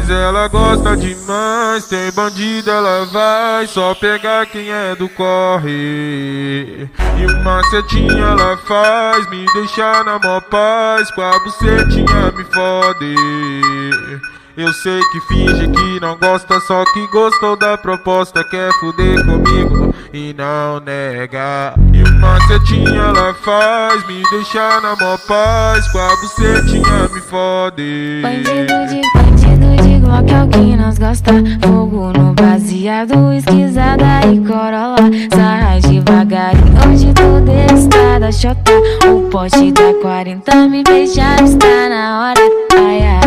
Mas ela gosta demais, tem bandido ela vai só pegar quem é do corre. E uma setinha ela faz me deixar na mó paz, com a bucetinha me fode. Eu sei que finge que não gosta, só que gostou da proposta, quer fuder comigo e não nega. E uma setinha ela faz me deixar na mó paz, com a bucetinha me fode. Bandido de Glock é o que nós gosta. Fogo no baseado, esquisada e corolla. Sarra devagarinho, hoje tudo está da chota. O pote da 40 me beijar, está na hora. Ai, ai.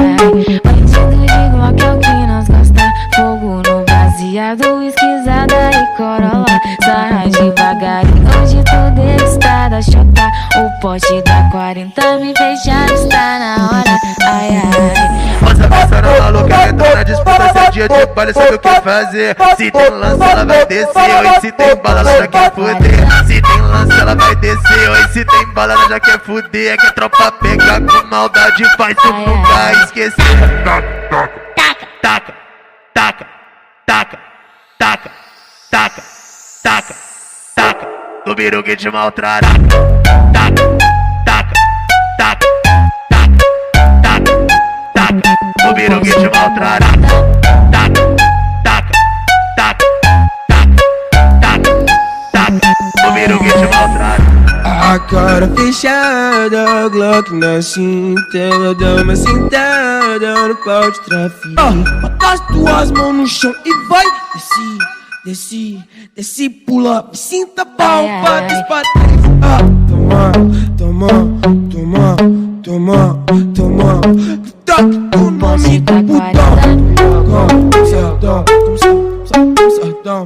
Bandido de Glock é o que nós gosta. Fogo no baseado, esquisada e corolla. Sarra devagarinho, hoje tudo está da chota. O pote da 40 me beijar, está na hora. Ai, ai. Você passando maluca, entra na disputa, se é dia de baile, sabe o que fazer. Se tem lance, ela vai descer, oi, se tem bala, ela já quer fuder. Se tem lance, ela vai descer, oi, se tem bala, ela já quer fuder. É que a tropa pega com maldade, faz tu nunca esquecer. Taca, taca, taca, taca, taca, taca, taca, taca, no biru que te maltrata. Taca, taca, taca, taca, taca, no biru que te maltrata. Taca, taca, taca, taca, taca, taca, no biru que te maltrata. A cara fechada, Glock na cinta, ela dá uma sentada no pau de trafico. Bota as tuas mãos no chão e vai, desce, desce, pula, me sinta pau, bate as patas. Toma, toque o nome do putão.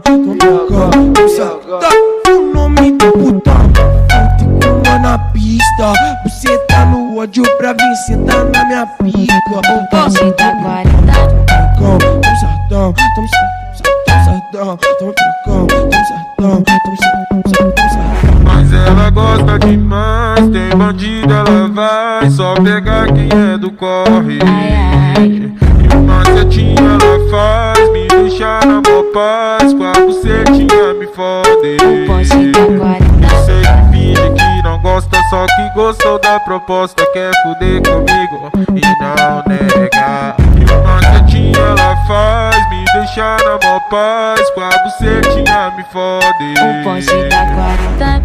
Toque o nome do putão. Na pista, você tá no ódio pra vir sentar na minha pica. O pote da 40 Mas ela gosta demais, tem bandido ela vai só pegar quem é do corre. E uma setinha ela faz me deixar na mó paz, com a bucetinha me fode. O pote da 40 Eu sei que finge que não gosta, só que gostou da proposta, quer fuder comigo e não nega. E uma setinha ela faz me deixar na mó paz, com a bucetinha me fode. O pote da 40